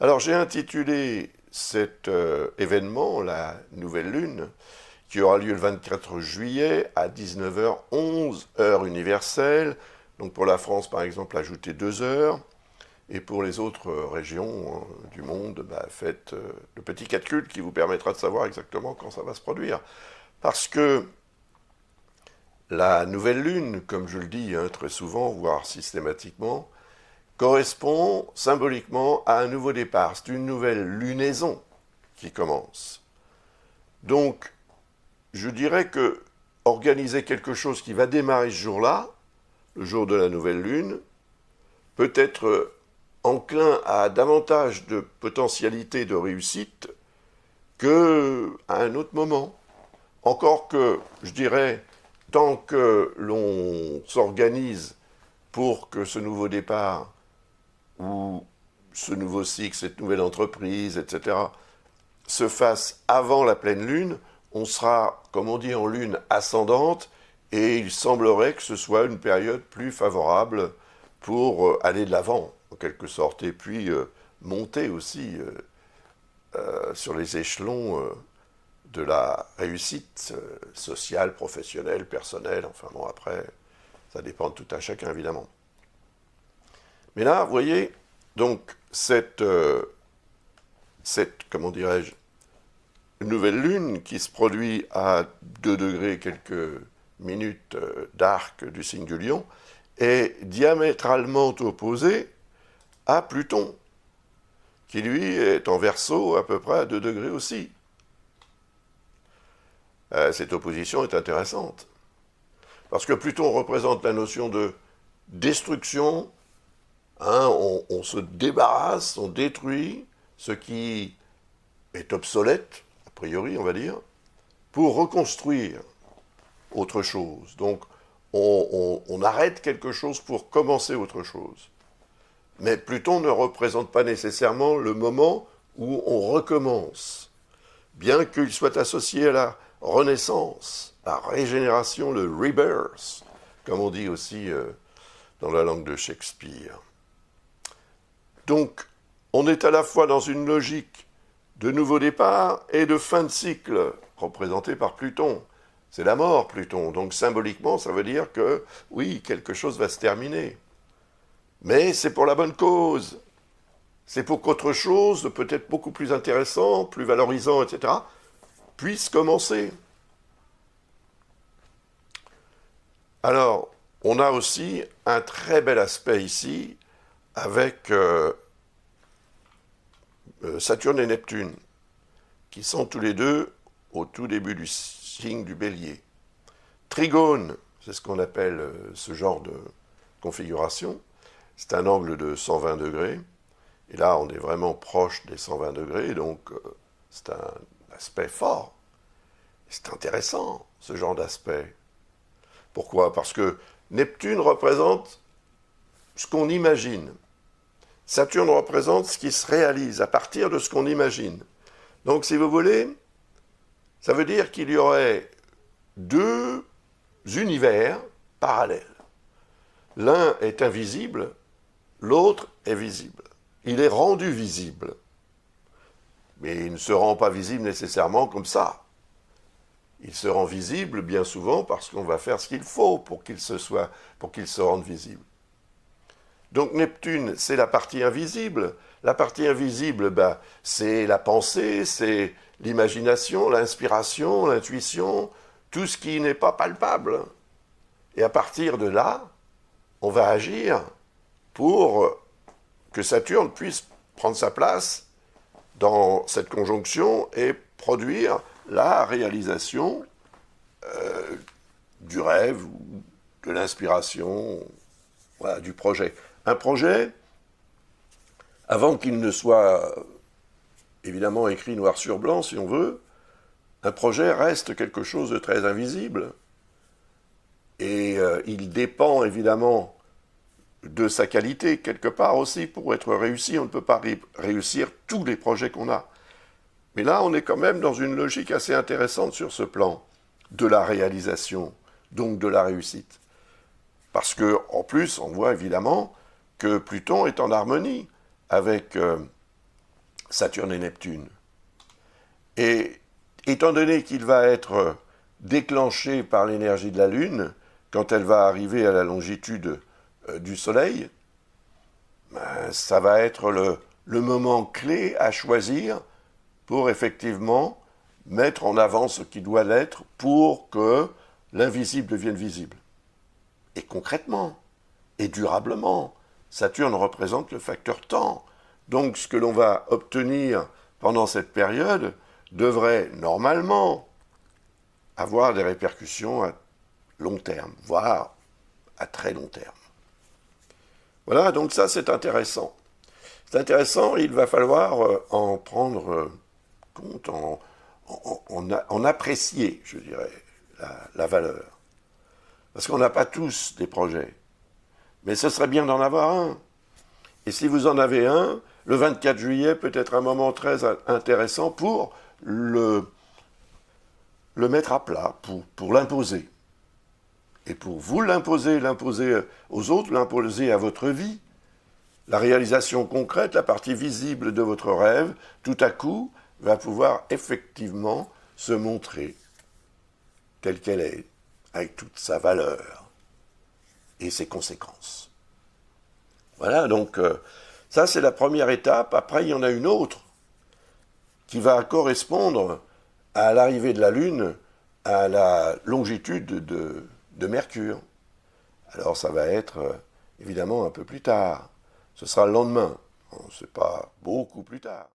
Alors j'ai intitulé cet événement, la nouvelle lune, qui aura lieu le 24 juillet à 19h11, heure universelle. Donc pour la France, par exemple, ajoutez 2 heures. Et pour les autres régions du monde, faites le petit calcul qui vous permettra de savoir exactement quand ça va se produire. Parce que la nouvelle lune, comme je le dis très souvent, voire systématiquement, correspond symboliquement à un nouveau départ. C'est une nouvelle lunaison qui commence. Donc, je dirais que organiser quelque chose qui va démarrer ce jour-là, le jour de la nouvelle lune, peut être enclin à davantage de potentialité de réussite qu'à un autre moment. Encore que, je dirais, tant que l'on s'organise pour que ce nouveau départ ou ce nouveau cycle, cette nouvelle entreprise, etc., se fasse avant la pleine lune, on sera, comme on dit, en lune ascendante, et il semblerait que ce soit une période plus favorable pour aller de l'avant, en quelque sorte, et puis monter aussi sur les échelons de la réussite sociale, professionnelle, personnelle, enfin bon, après, ça dépend de tout un chacun, évidemment. Mais là, vous voyez, donc, cette comment dirais-je, nouvelle lune qui se produit à 2 degrés quelques minutes d'arc du signe du lion est diamétralement opposée à Pluton, qui lui est en Verseau à peu près à 2 degrés aussi. Cette opposition est intéressante, parce que Pluton représente la notion de destruction. On se débarrasse, on détruit ce qui est obsolète, a priori on va dire, pour reconstruire autre chose. Donc on arrête quelque chose pour commencer autre chose. Mais Pluton ne représente pas nécessairement le moment où on recommence, bien qu'il soit associé à la renaissance, la régénération, le rebirth, comme on dit aussi dans la langue de Shakespeare. Donc, on est à la fois dans une logique de nouveau départ et de fin de cycle, représentée par Pluton. C'est la mort, Pluton. Donc, symboliquement, ça veut dire que, oui, quelque chose va se terminer. Mais c'est pour la bonne cause. C'est pour qu'autre chose, peut-être beaucoup plus intéressant, plus valorisant, etc., puisse commencer. Alors, on a aussi un très bel aspect ici avec Saturne et Neptune, qui sont tous les deux au tout début du signe du Bélier. Trigone, c'est ce qu'on appelle ce genre de configuration. C'est un angle de 120 degrés. Et là, on est vraiment proche des 120 degrés, donc c'est un aspect fort. C'est intéressant, ce genre d'aspect. Pourquoi ? Parce que Neptune représente ce qu'on imagine. Saturne représente ce qui se réalise à partir de ce qu'on imagine. Donc, si vous voulez, ça veut dire qu'il y aurait 2 univers parallèles. L'un est invisible, l'autre est visible. Il est rendu visible. Mais il ne se rend pas visible nécessairement comme ça. Il se rend visible bien souvent parce qu'on va faire ce qu'il faut pour qu'il se rende visible. Donc Neptune, c'est la partie invisible. La partie invisible, c'est la pensée, c'est l'imagination, l'inspiration, l'intuition, tout ce qui n'est pas palpable. Et à partir de là, on va agir pour que Saturne puisse prendre sa place dans cette conjonction et produire la réalisation du rêve, de l'inspiration, voilà, du projet. Un projet, avant qu'il ne soit évidemment écrit noir sur blanc, si on veut, un projet reste quelque chose de très invisible. Et il dépend évidemment de sa qualité, quelque part aussi, pour être réussi. On ne peut pas réussir tous les projets qu'on a. Mais là, on est quand même dans une logique assez intéressante sur ce plan de la réalisation, donc de la réussite. Parce que, en plus, on voit évidemment que Pluton est en harmonie avec Saturne et Neptune. Et étant donné qu'il va être déclenché par l'énergie de la Lune, quand elle va arriver à la longitude du Soleil, ben, ça va être le moment clé à choisir pour effectivement mettre en avant ce qui doit l'être pour que l'invisible devienne visible. Et concrètement, et durablement, Saturne représente le facteur temps. Donc ce que l'on va obtenir pendant cette période devrait normalement avoir des répercussions à long terme, voire à très long terme. Voilà, donc ça c'est intéressant. C'est intéressant, il va falloir en prendre compte, en apprécier, je dirais, la valeur. Parce qu'on n'a pas tous des projets. Mais ce serait bien d'en avoir un. Et si vous en avez un, le 24 juillet peut être un moment très intéressant pour le mettre à plat, pour l'imposer. Et pour vous l'imposer aux autres, l'imposer à votre vie, la réalisation concrète, la partie visible de votre rêve, tout à coup, va pouvoir effectivement se montrer telle qu'elle est, avec toute sa valeur et ses conséquences. Voilà, donc ça c'est la première étape. Après, il y en a une autre qui va correspondre à l'arrivée de la Lune à la longitude de Mercure. Alors ça va être évidemment un peu plus tard. Ce sera le lendemain. Ce n'est pas beaucoup plus tard.